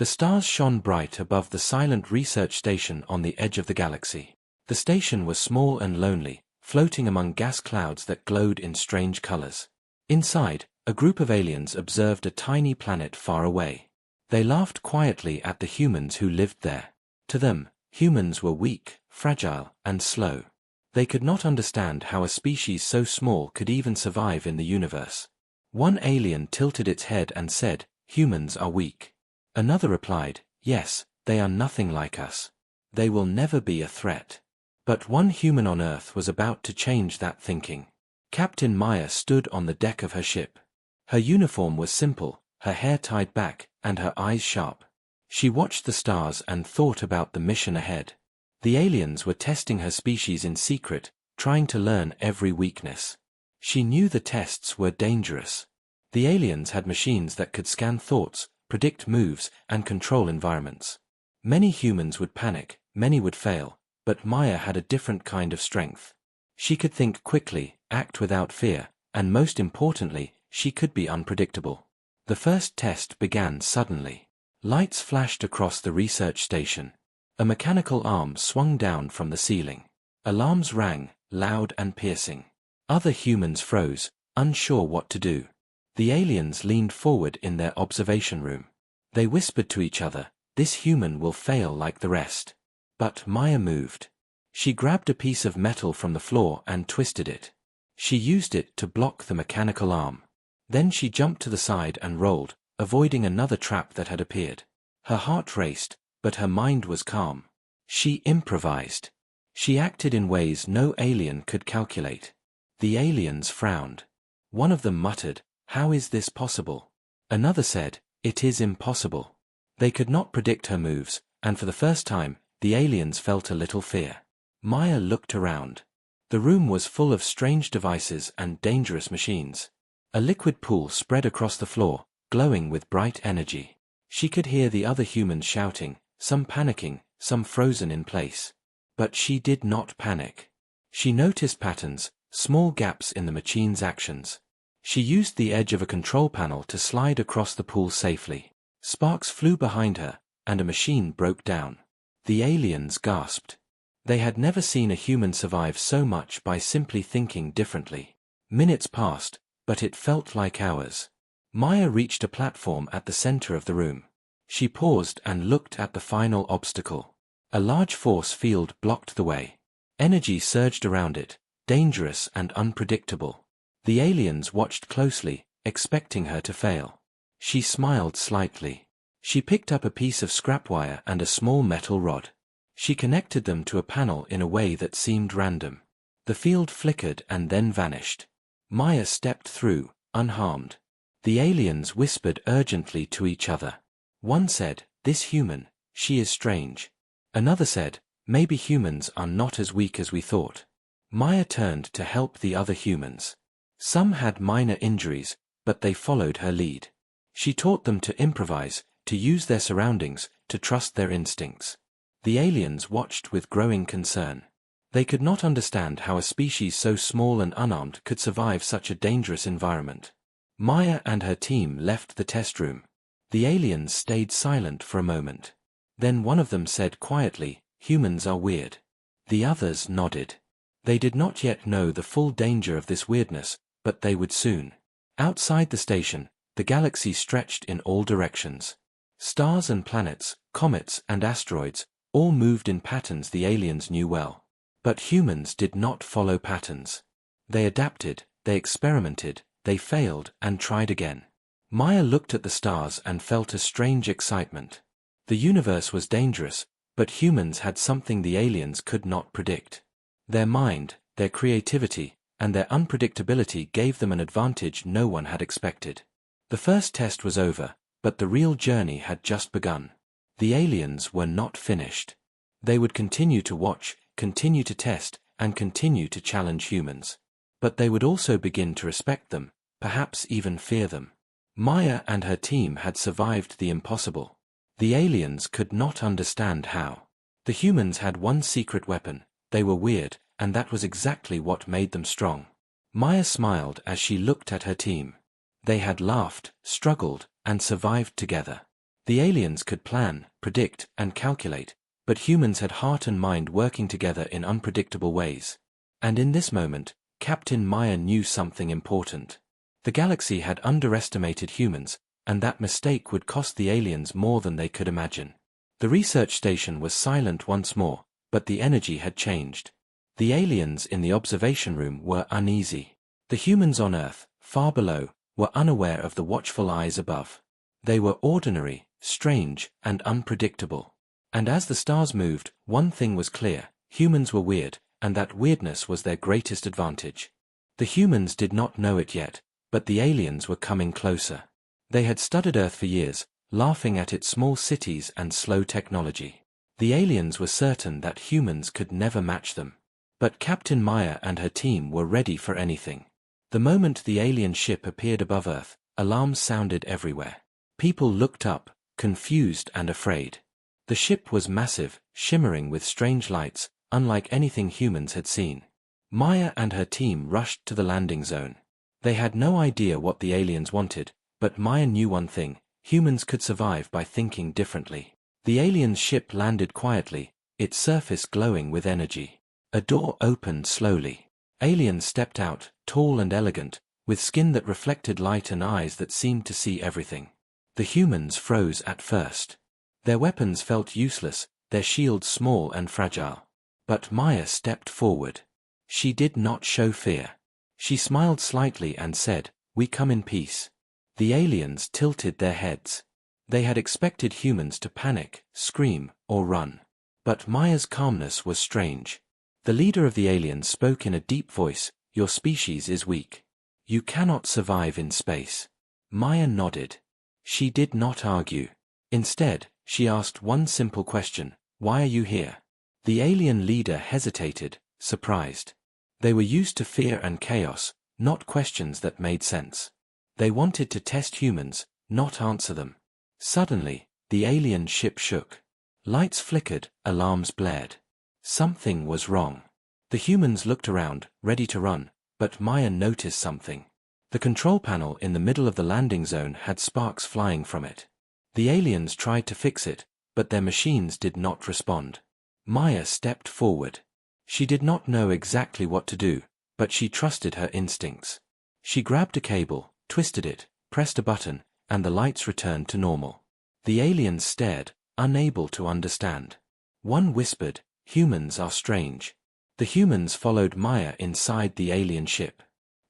The stars shone bright above the silent research station on the edge of the galaxy. The station was small and lonely, floating among gas clouds that glowed in strange colors. Inside, a group of aliens observed a tiny planet far away. They laughed quietly at the humans who lived there. To them, humans were weak, fragile, and slow. They could not understand how a species so small could even survive in the universe. One alien tilted its head and said, "Humans are weak." Another replied, "Yes, they are nothing like us. They will never be a threat." But one human on Earth was about to change that thinking. Captain Maya stood on the deck of her ship. Her uniform was simple, her hair tied back, and her eyes sharp. She watched the stars and thought about the mission ahead. The aliens were testing her species in secret, trying to learn every weakness. She knew the tests were dangerous. The aliens had machines that could scan thoughts, predict moves, and control environments. Many humans would panic, many would fail, but Maya had a different kind of strength. She could think quickly, act without fear, and most importantly, she could be unpredictable. The first test began suddenly. Lights flashed across the research station. A mechanical arm swung down from the ceiling. Alarms rang, loud and piercing. Other humans froze, unsure what to do. The aliens leaned forward in their observation room. They whispered to each other, "This human will fail like the rest." But Maya moved. She grabbed a piece of metal from the floor and twisted it. She used it to block the mechanical arm. Then she jumped to the side and rolled, avoiding another trap that had appeared. Her heart raced, but her mind was calm. She improvised. She acted in ways no alien could calculate. The aliens frowned. One of them muttered, "How is this possible?" Another said, "It is impossible." They could not predict her moves, and for the first time, the aliens felt a little fear. Maya looked around. The room was full of strange devices and dangerous machines. A liquid pool spread across the floor, glowing with bright energy. She could hear the other humans shouting, some panicking, some frozen in place. But she did not panic. She noticed patterns, small gaps in the machine's actions. She used the edge of a control panel to slide across the pool safely. Sparks flew behind her, and a machine broke down. The aliens gasped. They had never seen a human survive so much by simply thinking differently. Minutes passed, but it felt like hours. Maya reached a platform at the center of the room. She paused and looked at the final obstacle. A large force field blocked the way. Energy surged around it, dangerous and unpredictable. The aliens watched closely, expecting her to fail. She smiled slightly. She picked up a piece of scrap wire and a small metal rod. She connected them to a panel in a way that seemed random. The field flickered and then vanished. Maya stepped through, unharmed. The aliens whispered urgently to each other. One said, "This human, she is strange." Another said, "Maybe humans are not as weak as we thought." Maya turned to help the other humans. Some had minor injuries, but they followed her lead. She taught them to improvise, to use their surroundings, to trust their instincts. The aliens watched with growing concern. They could not understand how a species so small and unarmed could survive such a dangerous environment. Maya and her team left the test room. The aliens stayed silent for a moment. Then one of them said quietly, "Humans are weird." The others nodded. They did not yet know the full danger of this weirdness, but they would soon. Outside the station, the galaxy stretched in all directions. Stars and planets, comets and asteroids, all moved in patterns the aliens knew well. But humans did not follow patterns. They adapted, they experimented, they failed and tried again. Maya looked at the stars and felt a strange excitement. The universe was dangerous, but humans had something the aliens could not predict. Their mind, their creativity, and their unpredictability gave them an advantage no one had expected. The first test was over, but the real journey had just begun. The aliens were not finished. They would continue to watch, continue to test, and continue to challenge humans. But they would also begin to respect them, perhaps even fear them. Maya and her team had survived the impossible. The aliens could not understand how. The humans had one secret weapon. They were weird, and that was exactly what made them strong. Maya smiled as she looked at her team. They had laughed, struggled, and survived together. The aliens could plan, predict, and calculate, but humans had heart and mind working together in unpredictable ways. And in this moment, Captain Maya knew something important. The galaxy had underestimated humans, and that mistake would cost the aliens more than they could imagine. The research station was silent once more, but the energy had changed. The aliens in the observation room were uneasy. The humans on Earth, far below, were unaware of the watchful eyes above. They were ordinary, strange, and unpredictable. And as the stars moved, one thing was clear: humans were weird, and that weirdness was their greatest advantage. The humans did not know it yet, but the aliens were coming closer. They had studied Earth for years, laughing at its small cities and slow technology. The aliens were certain that humans could never match them. But Captain Maya and her team were ready for anything. The moment the alien ship appeared above Earth, alarms sounded everywhere. People looked up, confused and afraid. The ship was massive, shimmering with strange lights, unlike anything humans had seen. Maya and her team rushed to the landing zone. They had no idea what the aliens wanted, but Maya knew one thing: humans could survive by thinking differently. The alien's ship landed quietly, its surface glowing with energy. A door opened slowly. Aliens stepped out, tall and elegant, with skin that reflected light and eyes that seemed to see everything. The humans froze at first. Their weapons felt useless, their shields small and fragile. But Maya stepped forward. She did not show fear. She smiled slightly and said, "We come in peace." The aliens tilted their heads. They had expected humans to panic, scream, or run. But Maya's calmness was strange. The leader of the aliens spoke in a deep voice, "Your species is weak. You cannot survive in space." Maya nodded. She did not argue. Instead, she asked one simple question: "Why are you here?" The alien leader hesitated, surprised. They were used to fear and chaos, not questions that made sense. They wanted to test humans, not answer them. Suddenly, the alien ship shook. Lights flickered, alarms blared. Something was wrong. The humans looked around, ready to run, but Maya noticed something. The control panel in the middle of the landing zone had sparks flying from it. The aliens tried to fix it, but their machines did not respond. Maya stepped forward. She did not know exactly what to do, but she trusted her instincts. She grabbed a cable, twisted it, pressed a button, and the lights returned to normal. The aliens stared, unable to understand. One whispered, "Humans are strange." The humans followed Maya inside the alien ship.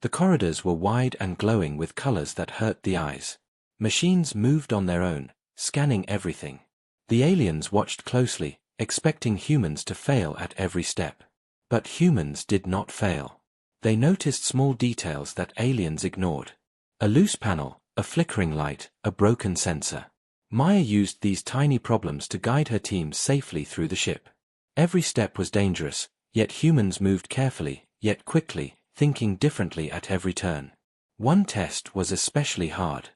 The corridors were wide and glowing with colors that hurt the eyes. Machines moved on their own, scanning everything. The aliens watched closely, expecting humans to fail at every step. But humans did not fail. They noticed small details that aliens ignored. A loose panel, a flickering light, a broken sensor. Maya used these tiny problems to guide her team safely through the ship. Every step was dangerous, yet humans moved carefully, yet quickly, thinking differently at every turn. One test was especially hard.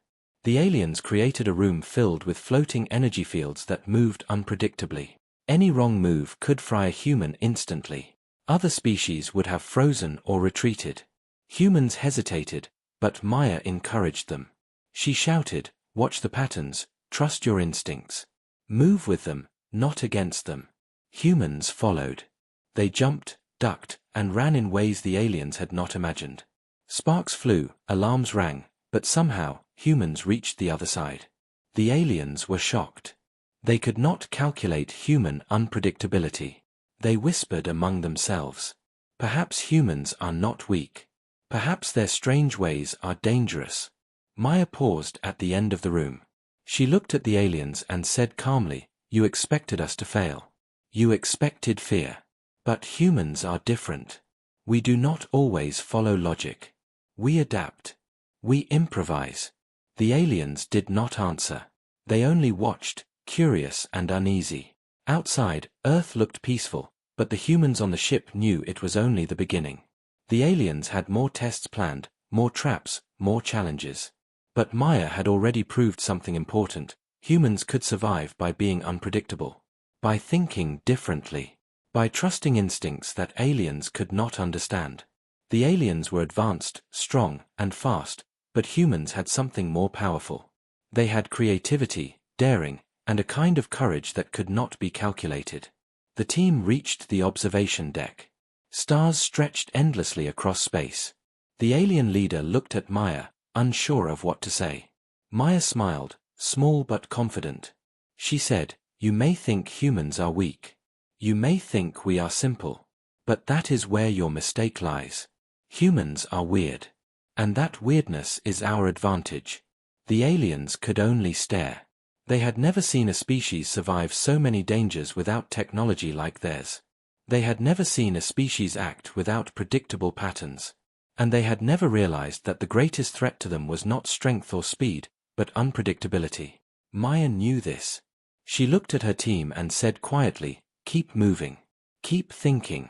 The aliens created a room filled with floating energy fields that moved unpredictably. Any wrong move could fry a human instantly. Other species would have frozen or retreated. Humans hesitated, but Maya encouraged them. She shouted, "Watch the patterns, trust your instincts. Move with them, not against them." Humans followed. They jumped, ducked, and ran in ways the aliens had not imagined. Sparks flew, alarms rang, but somehow, humans reached the other side. The aliens were shocked. They could not calculate human unpredictability. They whispered among themselves. Perhaps humans are not weak. Perhaps their strange ways are dangerous. Maya paused at the end of the room. She looked at the aliens and said calmly, "You expected us to fail. You expected fear. But humans are different. We do not always follow logic. We adapt. We improvise." The aliens did not answer. They only watched, curious and uneasy. Outside, Earth looked peaceful, but the humans on the ship knew it was only the beginning. The aliens had more tests planned, more traps, more challenges. But Maya had already proved something important: humans could survive by being unpredictable, by thinking differently, by trusting instincts that aliens could not understand. The aliens were advanced, strong, and fast, but humans had something more powerful. They had creativity, daring, and a kind of courage that could not be calculated. The team reached the observation deck. Stars stretched endlessly across space. The alien leader looked at Maya, unsure of what to say. Maya smiled, small but confident. She said, "You may think humans are weak. You may think we are simple. But that is where your mistake lies. Humans are weird. And that weirdness is our advantage." The aliens could only stare. They had never seen a species survive so many dangers without technology like theirs. They had never seen a species act without predictable patterns. And they had never realized that the greatest threat to them was not strength or speed, but unpredictability. Maya knew this. She looked at her team and said quietly, "Keep moving. Keep thinking.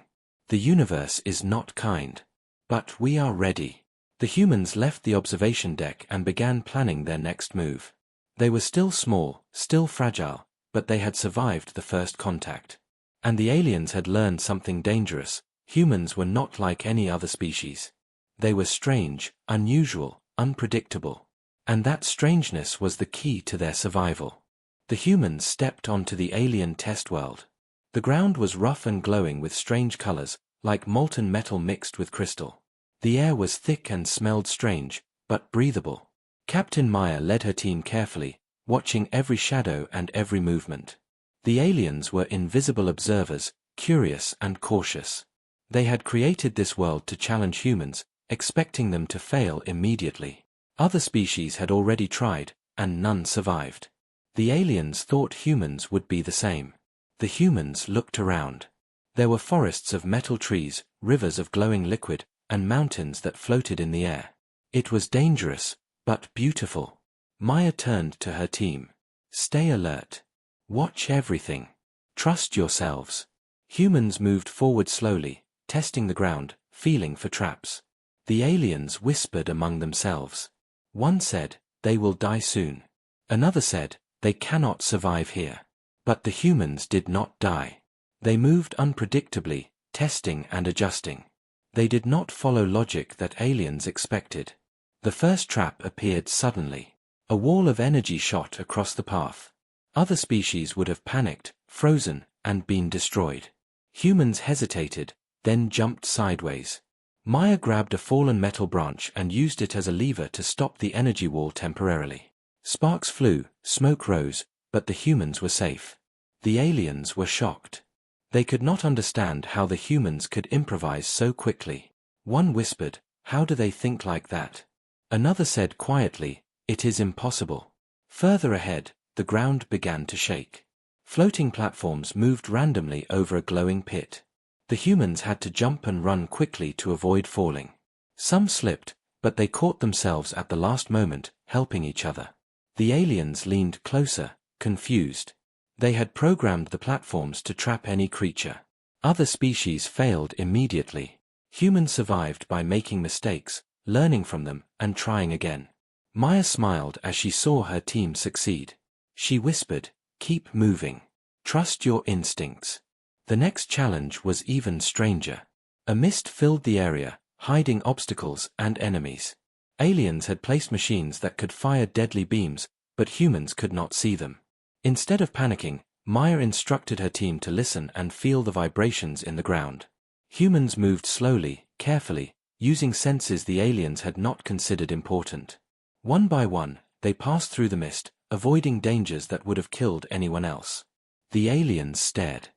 The universe is not kind. But we are ready." The humans left the observation deck and began planning their next move. They were still small, still fragile, but they had survived the first contact. And the aliens had learned something dangerous. Humans were not like any other species. They were strange, unusual, unpredictable. And that strangeness was the key to their survival. The humans stepped onto the alien test world. The ground was rough and glowing with strange colors, like molten metal mixed with crystal. The air was thick and smelled strange, but breathable. Captain Maya led her team carefully, watching every shadow and every movement. The aliens were invisible observers, curious and cautious. They had created this world to challenge humans, expecting them to fail immediately. Other species had already tried, and none survived. The aliens thought humans would be the same. The humans looked around. There were forests of metal trees, rivers of glowing liquid, and mountains that floated in the air. It was dangerous, but beautiful. Maya turned to her team. "Stay alert. Watch everything. Trust yourselves." Humans moved forward slowly, testing the ground, feeling for traps. The aliens whispered among themselves. One said, "They will die soon." Another said, "They cannot survive here." But the humans did not die. They moved unpredictably, testing and adjusting. They did not follow logic that aliens expected. The first trap appeared suddenly. A wall of energy shot across the path. Other species would have panicked, frozen, and been destroyed. Humans hesitated, then jumped sideways. Maya grabbed a fallen metal branch and used it as a lever to stop the energy wall temporarily. Sparks flew, smoke rose, but the humans were safe. The aliens were shocked. They could not understand how the humans could improvise so quickly. One whispered, "How do they think like that?" Another said quietly, "It is impossible." Further ahead, the ground began to shake. Floating platforms moved randomly over a glowing pit. The humans had to jump and run quickly to avoid falling. Some slipped, but they caught themselves at the last moment, helping each other. The aliens leaned closer, confused. They had programmed the platforms to trap any creature. Other species failed immediately. Humans survived by making mistakes, learning from them, and trying again. Maya smiled as she saw her team succeed. She whispered, "Keep moving. Trust your instincts." The next challenge was even stranger. A mist filled the area, hiding obstacles and enemies. Aliens had placed machines that could fire deadly beams, but humans could not see them. Instead of panicking, Maya instructed her team to listen and feel the vibrations in the ground. Humans moved slowly, carefully, using senses the aliens had not considered important. One by one, they passed through the mist, avoiding dangers that would have killed anyone else. The aliens stared.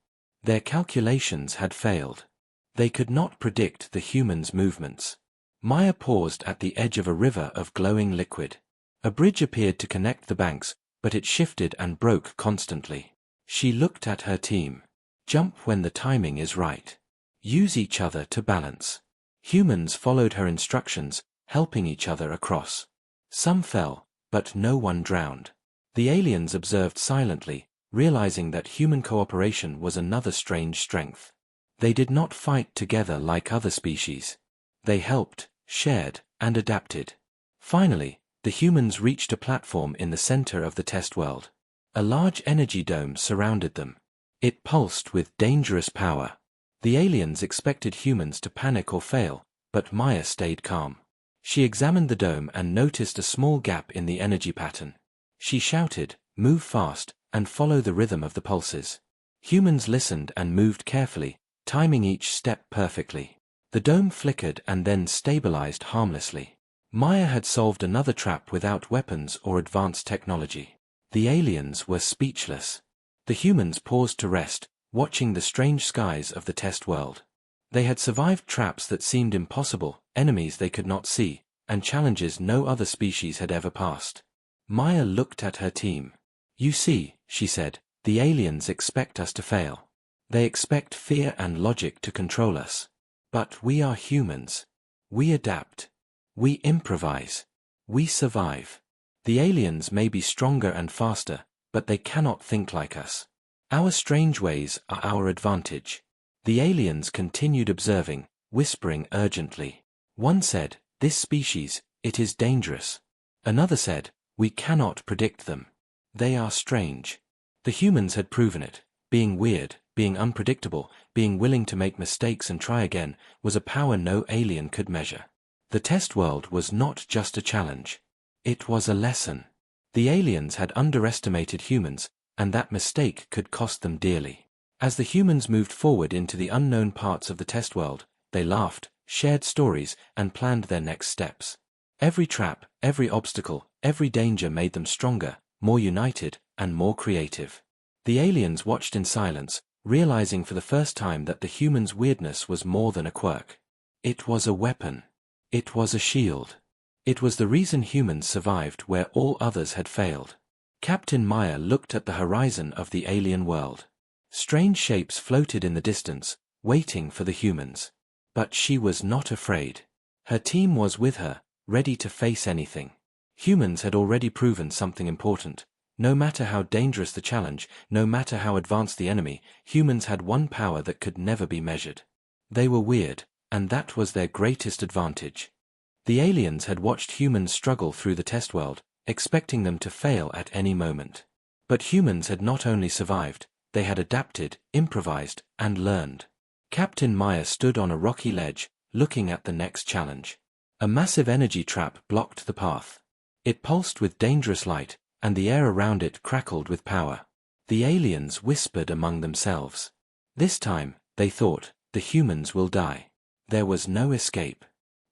Their calculations had failed. They could not predict the humans' movements. Maya paused at the edge of a river of glowing liquid. A bridge appeared to connect the banks, but it shifted and broke constantly. She looked at her team. "Jump when the timing is right. Use each other to balance." Humans followed her instructions, helping each other across. Some fell, but no one drowned. The aliens observed silently, realizing that human cooperation was another strange strength. They did not fight together like other species. They helped, shared, and adapted. Finally, the humans reached a platform in the center of the test world. A large energy dome surrounded them. It pulsed with dangerous power. The aliens expected humans to panic or fail, but Maya stayed calm. She examined the dome and noticed a small gap in the energy pattern. She shouted, move fast, and follow the rhythm of the pulses. Humans listened and moved carefully, timing each step perfectly. The dome flickered and then stabilized harmlessly. Maya had solved another trap without weapons or advanced technology. The aliens were speechless. The humans paused to rest, watching the strange skies of the test world. They had survived traps that seemed impossible, enemies they could not see, and challenges no other species had ever passed. Maya looked at her team. "You see," she said, "the aliens expect us to fail. They expect fear and logic to control us. But we are humans. We adapt. We improvise. We survive. The aliens may be stronger and faster, but they cannot think like us. Our strange ways are our advantage." The aliens continued observing, whispering urgently. One said, "This species, it is dangerous." Another said, "We cannot predict them. They are strange." The humans had proven it. Being weird, being unpredictable, being willing to make mistakes and try again, was a power no alien could measure. The test world was not just a challenge. It was a lesson. The aliens had underestimated humans, and that mistake could cost them dearly. As the humans moved forward into the unknown parts of the test world, they laughed, shared stories, and planned their next steps. Every trap, every obstacle, every danger made them stronger, more united, and more creative. The aliens watched in silence, realizing for the first time that the humans' weirdness was more than a quirk. It was a weapon. It was a shield. It was the reason humans survived where all others had failed. Captain Maya looked at the horizon of the alien world. Strange shapes floated in the distance, waiting for the humans. But she was not afraid. Her team was with her, ready to face anything. Humans had already proven something important. No matter how dangerous the challenge, no matter how advanced the enemy, humans had one power that could never be measured. They were weird, and that was their greatest advantage. The aliens had watched humans struggle through the test world, expecting them to fail at any moment. But humans had not only survived, they had adapted, improvised, and learned. Captain Maya stood on a rocky ledge, looking at the next challenge. A massive energy trap blocked the path. It pulsed with dangerous light, and the air around it crackled with power. The aliens whispered among themselves. This time, they thought, the humans will die. There was no escape.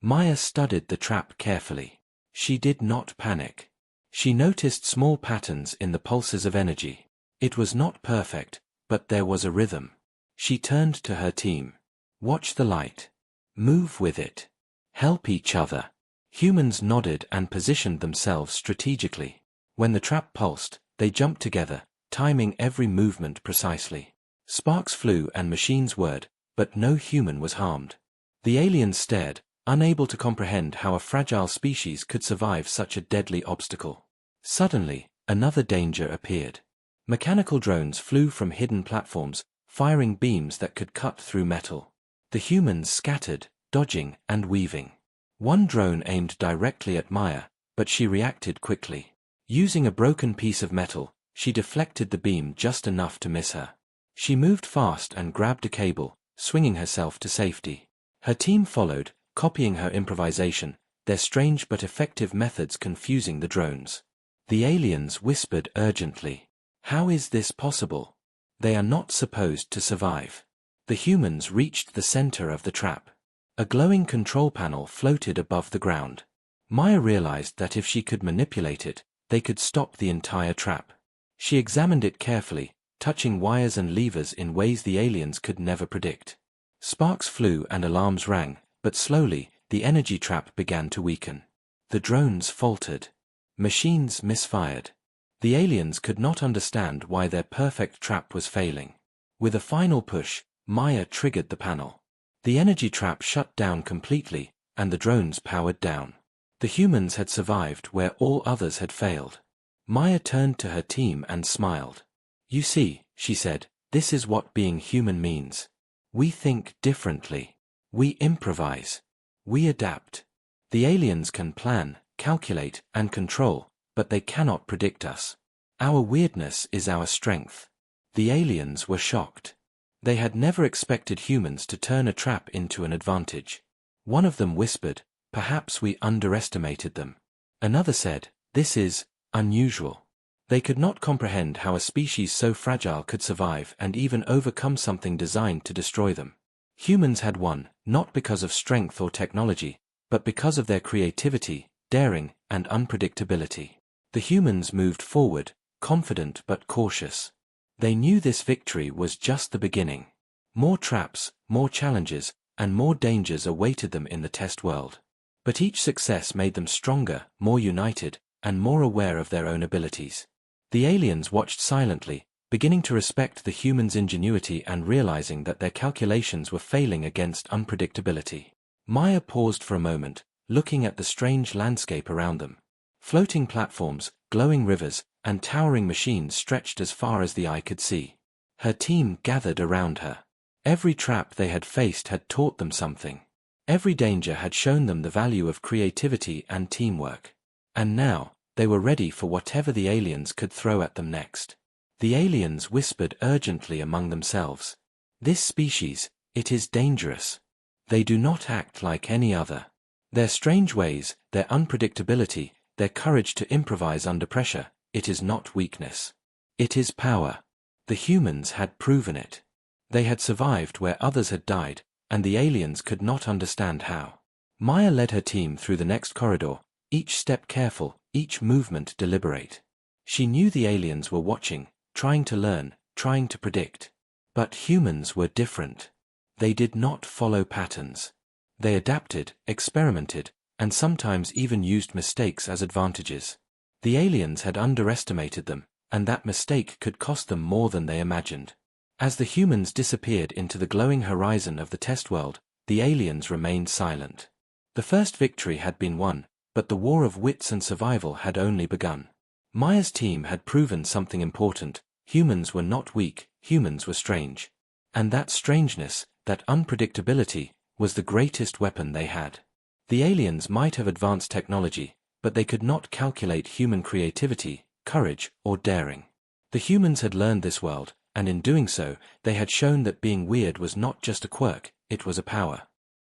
Maya studied the trap carefully. She did not panic. She noticed small patterns in the pulses of energy. It was not perfect, but there was a rhythm. She turned to her team. "Watch the light. Move with it. Help each other." Humans nodded and positioned themselves strategically. When the trap pulsed, they jumped together, timing every movement precisely. Sparks flew and machines whirred, but no human was harmed. The aliens stared, unable to comprehend how a fragile species could survive such a deadly obstacle. Suddenly, another danger appeared. Mechanical drones flew from hidden platforms, firing beams that could cut through metal. The humans scattered, dodging and weaving. One drone aimed directly at Maya, but she reacted quickly. Using a broken piece of metal, she deflected the beam just enough to miss her. She moved fast and grabbed a cable, swinging herself to safety. Her team followed, copying her improvisation, their strange but effective methods confusing the drones. The aliens whispered urgently. "How is this possible? They are not supposed to survive." The humans reached the center of the trap. A glowing control panel floated above the ground. Maya realized that if she could manipulate it, they could stop the entire trap. She examined it carefully, touching wires and levers in ways the aliens could never predict. Sparks flew and alarms rang, but slowly, the energy trap began to weaken. The drones faltered. Machines misfired. The aliens could not understand why their perfect trap was failing. With a final push, Maya triggered the panel. The energy trap shut down completely, and the drones powered down. The humans had survived where all others had failed. Maya turned to her team and smiled. "You see," she said, "this is what being human means. We think differently. We improvise. We adapt. The aliens can plan, calculate, and control, but they cannot predict us. Our weirdness is our strength." The aliens were shocked. They had never expected humans to turn a trap into an advantage. One of them whispered, "Perhaps we underestimated them." Another said, "This is unusual." They could not comprehend how a species so fragile could survive and even overcome something designed to destroy them. Humans had won, not because of strength or technology, but because of their creativity, daring, and unpredictability. The humans moved forward, confident but cautious. They knew this victory was just the beginning. More traps, more challenges, and more dangers awaited them in the test world. But each success made them stronger, more united, and more aware of their own abilities. The aliens watched silently, beginning to respect the humans' ingenuity and realizing that their calculations were failing against unpredictability. Maya paused for a moment, looking at the strange landscape around them. Floating platforms, glowing rivers, and towering machines stretched as far as the eye could see. Her team gathered around her. Every trap they had faced had taught them something. Every danger had shown them the value of creativity and teamwork. And now, they were ready for whatever the aliens could throw at them next. The aliens whispered urgently among themselves. This species, it is dangerous. They do not act like any other. Their strange ways, their unpredictability, their courage to improvise under pressure, it is not weakness. It is power. The humans had proven it. They had survived where others had died, and the aliens could not understand how. Maya led her team through the next corridor, each step careful, each movement deliberate. She knew the aliens were watching, trying to learn, trying to predict. But humans were different. They did not follow patterns. They adapted, experimented, and sometimes even used mistakes as advantages. The aliens had underestimated them, and that mistake could cost them more than they imagined. As the humans disappeared into the glowing horizon of the test world, the aliens remained silent. The first victory had been won, but the war of wits and survival had only begun. Maya's team had proven something important. Humans were not weak, humans were strange. And that strangeness, that unpredictability, was the greatest weapon they had. The aliens might have advanced technology, but they could not calculate human creativity, courage, or daring. The humans had learned this world, and in doing so, they had shown that being weird was not just a quirk, it was a power.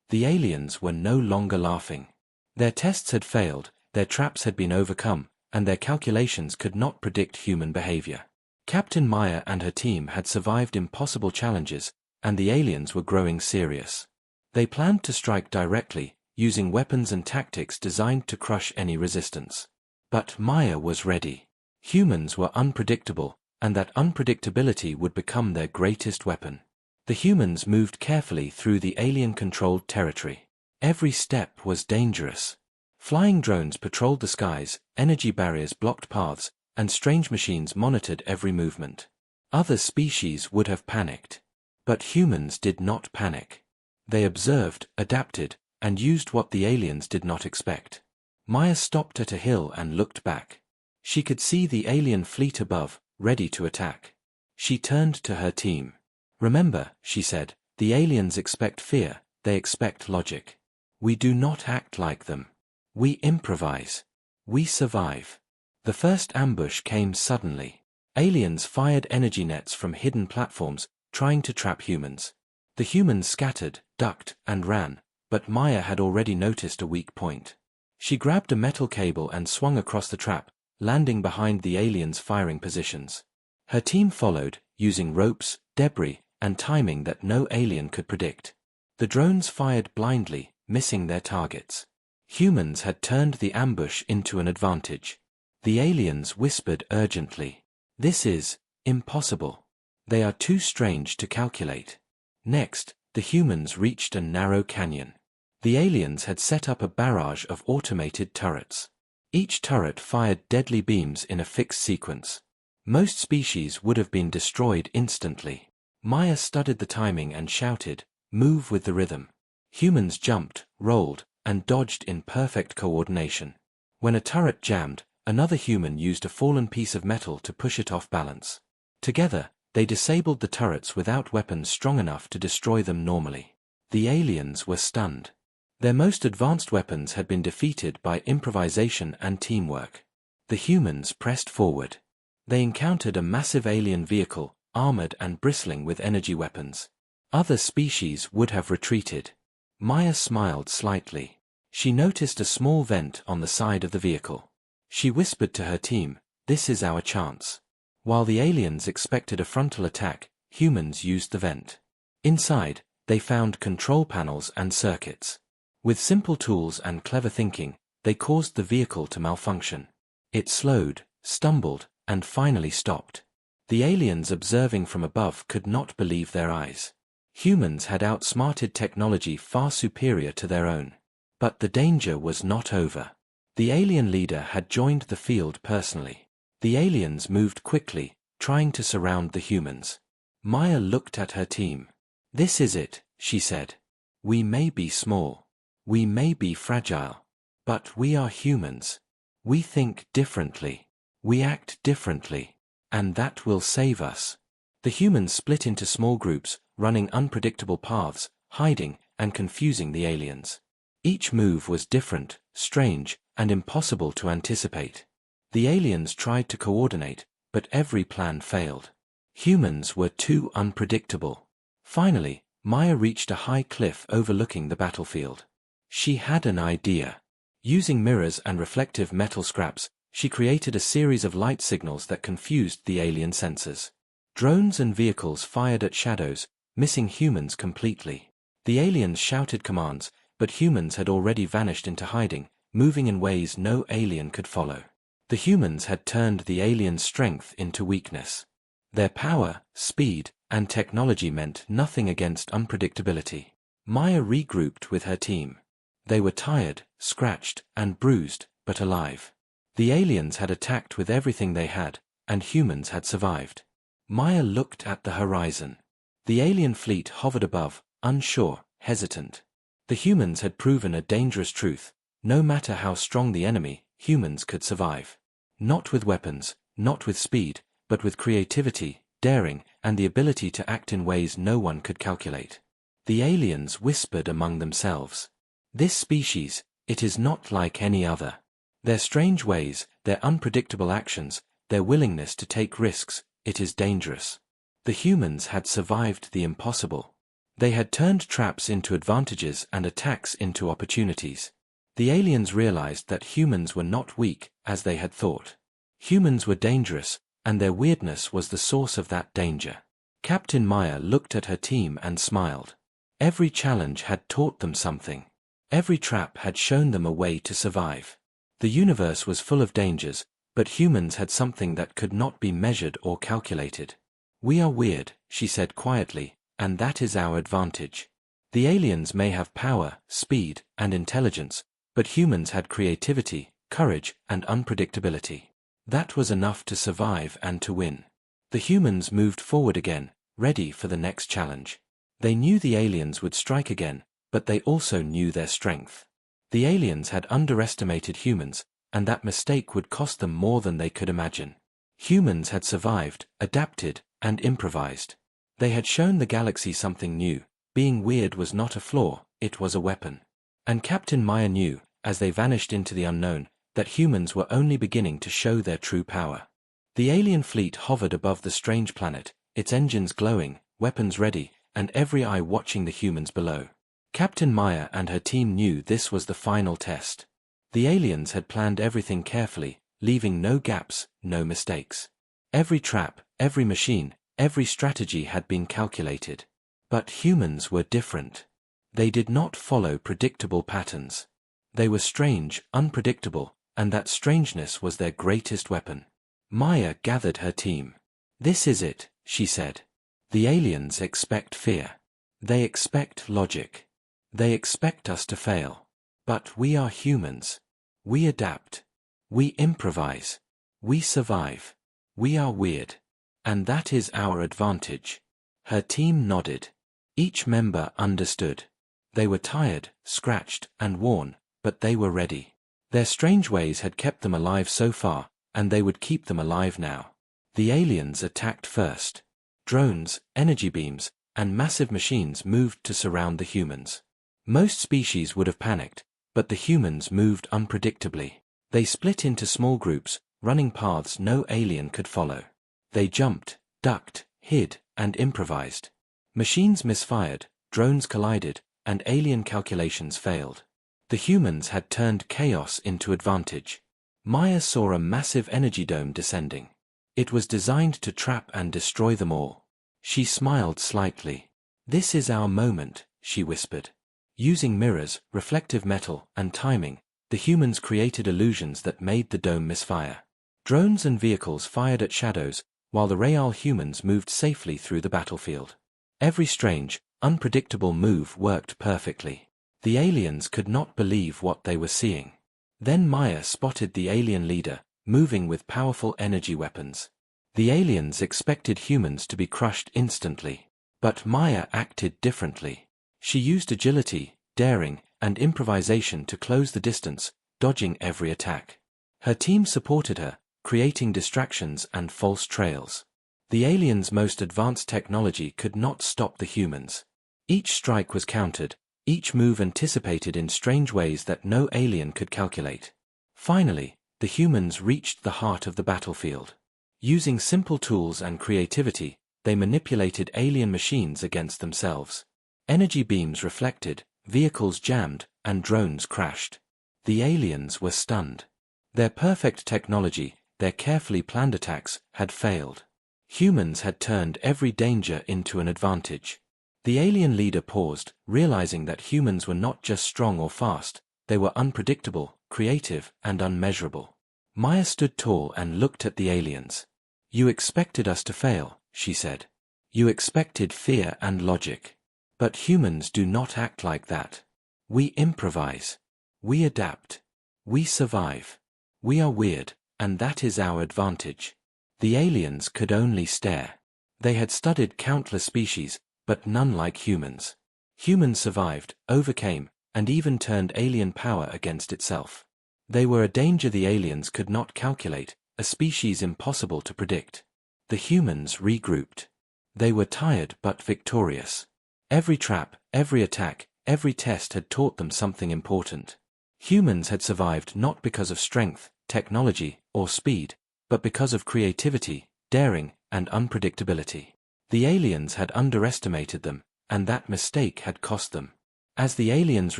The aliens were no longer laughing. Their tests had failed, their traps had been overcome, and their calculations could not predict human behavior. Captain Maya and her team had survived impossible challenges, and the aliens were growing serious. They planned to strike directly, using weapons and tactics designed to crush any resistance. But Maya was ready. Humans were unpredictable, and that unpredictability would become their greatest weapon. The humans moved carefully through the alien-controlled territory. Every step was dangerous. Flying drones patrolled the skies, energy barriers blocked paths, and strange machines monitored every movement. Other species would have panicked. But humans did not panic. They observed, adapted, and used what the aliens did not expect. Maya stopped at a hill and looked back. She could see the alien fleet above, ready to attack. She turned to her team. "Remember," she said, "the aliens expect fear, they expect logic. We do not act like them. We improvise. We survive." The first ambush came suddenly. Aliens fired energy nets from hidden platforms, trying to trap humans. The humans scattered, ducked, and ran, but Maya had already noticed a weak point. She grabbed a metal cable and swung across the trap, landing behind the aliens' firing positions. Her team followed, using ropes, debris, and timing that no alien could predict. The drones fired blindly, missing their targets. Humans had turned the ambush into an advantage. The aliens whispered urgently, "This is impossible. They are too strange to calculate." Next, the humans reached a narrow canyon. The aliens had set up a barrage of automated turrets. Each turret fired deadly beams in a fixed sequence. Most species would have been destroyed instantly. Maya studied the timing and shouted, "Move with the rhythm." Humans jumped, rolled, and dodged in perfect coordination. When a turret jammed, another human used a fallen piece of metal to push it off balance. Together, they disabled the turrets without weapons strong enough to destroy them normally. The aliens were stunned. Their most advanced weapons had been defeated by improvisation and teamwork. The humans pressed forward. They encountered a massive alien vehicle, armored and bristling with energy weapons. Other species would have retreated. Maya smiled slightly. She noticed a small vent on the side of the vehicle. She whispered to her team, This is our chance. While the aliens expected a frontal attack, humans used the vent. Inside, they found control panels and circuits. With simple tools and clever thinking, they caused the vehicle to malfunction. It slowed, stumbled, and finally stopped. The aliens observing from above could not believe their eyes. Humans had outsmarted technology far superior to their own. But the danger was not over. The alien leader had joined the field personally. The aliens moved quickly, trying to surround the humans. Maya looked at her team. "This is it," she said. "We may be small. We may be fragile. But we are humans. We think differently. We act differently. And that will save us." The humans split into small groups, running unpredictable paths, hiding, and confusing the aliens. Each move was different, strange, and impossible to anticipate. The aliens tried to coordinate, but every plan failed. Humans were too unpredictable. Finally, Maya reached a high cliff overlooking the battlefield. She had an idea. Using mirrors and reflective metal scraps, she created a series of light signals that confused the alien sensors. Drones and vehicles fired at shadows, missing humans completely. The aliens shouted commands, but humans had already vanished into hiding, moving in ways no alien could follow. The humans had turned the aliens' strength into weakness. Their power, speed, and technology meant nothing against unpredictability. Maya regrouped with her team. They were tired, scratched, and bruised, but alive. The aliens had attacked with everything they had, and humans had survived. Maya looked at the horizon. The alien fleet hovered above, unsure, hesitant. The humans had proven a dangerous truth. No matter how strong the enemy, humans could survive. Not with weapons, not with speed, but with creativity, daring, and the ability to act in ways no one could calculate. The aliens whispered among themselves. "This species, it is not like any other. Their strange ways, their unpredictable actions, their willingness to take risks, it is dangerous." The humans had survived the impossible. They had turned traps into advantages and attacks into opportunities. The aliens realized that humans were not weak, as they had thought. Humans were dangerous, and their weirdness was the source of that danger. Captain Maya looked at her team and smiled. Every challenge had taught them something. Every trap had shown them a way to survive. The universe was full of dangers, but humans had something that could not be measured or calculated. "We are weird," she said quietly, "and that is our advantage. The aliens may have power, speed, and intelligence, but humans had creativity, courage, and unpredictability. That was enough to survive and to win." The humans moved forward again, ready for the next challenge. They knew the aliens would strike again, but they also knew their strength. The aliens had underestimated humans, and that mistake would cost them more than they could imagine. Humans had survived, adapted, and improvised. They had shown the galaxy something new. Being weird was not a flaw, it was a weapon. And Captain Maya knew, as they vanished into the unknown, that humans were only beginning to show their true power. The alien fleet hovered above the strange planet, its engines glowing, weapons ready, and every eye watching the humans below. Captain Maya and her team knew this was the final test. The aliens had planned everything carefully, leaving no gaps, no mistakes. Every trap, every machine, every strategy had been calculated. But humans were different. They did not follow predictable patterns. They were strange, unpredictable, and that strangeness was their greatest weapon. Maya gathered her team. "This is it," she said. "The aliens expect fear. They expect logic. They expect us to fail. But we are humans. We adapt. We improvise. We survive. We are weird. And that is our advantage." Her team nodded. Each member understood. They were tired, scratched, and worn, but they were ready. Their strange ways had kept them alive so far, and they would keep them alive now. The aliens attacked first. Drones, energy beams, and massive machines moved to surround the humans. Most species would have panicked, but the humans moved unpredictably. They split into small groups, running paths no alien could follow. They jumped, ducked, hid, and improvised. Machines misfired, drones collided, and alien calculations failed. The humans had turned chaos into advantage. Maya saw a massive energy dome descending. It was designed to trap and destroy them all. She smiled slightly. "This is our moment," she whispered. Using mirrors, reflective metal, and timing, the humans created illusions that made the dome misfire. Drones and vehicles fired at shadows, while the real humans moved safely through the battlefield. Every strange, unpredictable move worked perfectly. The aliens could not believe what they were seeing. Then Maya spotted the alien leader, moving with powerful energy weapons. The aliens expected humans to be crushed instantly. But Maya acted differently. She used agility, daring, and improvisation to close the distance, dodging every attack. Her team supported her, creating distractions and false trails. The aliens' most advanced technology could not stop the humans. Each strike was countered, each move anticipated in strange ways that no alien could calculate. Finally, the humans reached the heart of the battlefield. Using simple tools and creativity, they manipulated alien machines against themselves. Energy beams reflected, vehicles jammed, and drones crashed. The aliens were stunned. Their perfect technology, their carefully planned attacks, had failed. Humans had turned every danger into an advantage. The alien leader paused, realizing that humans were not just strong or fast, they were unpredictable, creative, and unmeasurable. Maya stood tall and looked at the aliens. "You expected us to fail," she said. "You expected fear and logic. But humans do not act like that. We improvise. We adapt. We survive. We are weird, and that is our advantage." The aliens could only stare. They had studied countless species, but none like humans. Humans survived, overcame, and even turned alien power against itself. They were a danger the aliens could not calculate, a species impossible to predict. The humans regrouped. They were tired but victorious. Every trap, every attack, every test had taught them something important. Humans had survived not because of strength, technology, or speed, but because of creativity, daring, and unpredictability. The aliens had underestimated them, and that mistake had cost them. As the aliens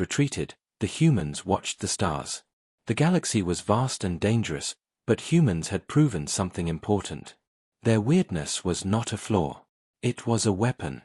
retreated, the humans watched the stars. The galaxy was vast and dangerous, but humans had proven something important. Their weirdness was not a flaw. It was a weapon.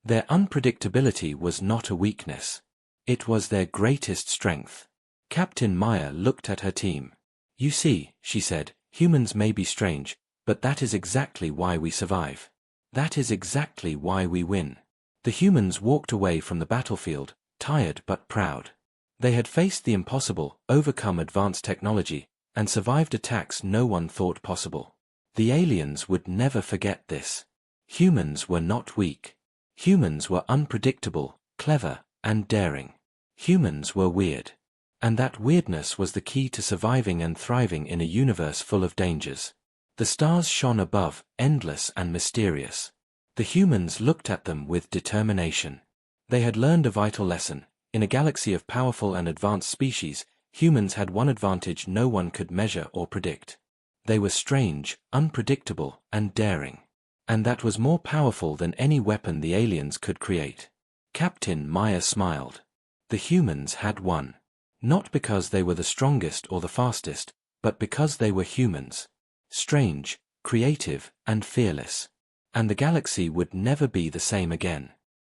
Their unpredictability was not a weakness. It was their greatest strength. Captain Maya looked at her team. "You see," she said, "humans may be strange, but that is exactly why we survive. That is exactly why we win." The humans walked away from the battlefield, tired but proud. They had faced the impossible, overcome advanced technology, and survived attacks no one thought possible. The aliens would never forget this. Humans were not weak. Humans were unpredictable, clever, and daring. Humans were weird. And that weirdness was the key to surviving and thriving in a universe full of dangers. The stars shone above, endless and mysterious. The humans looked at them with determination. They had learned a vital lesson. In a galaxy of powerful and advanced species, humans had one advantage no one could measure or predict. They were strange, unpredictable, and daring. And that was more powerful than any weapon the aliens could create. Captain Maya smiled. The humans had won. Not because they were the strongest or the fastest, but because they were humans. Strange, creative, and fearless. And the galaxy would never be the same again.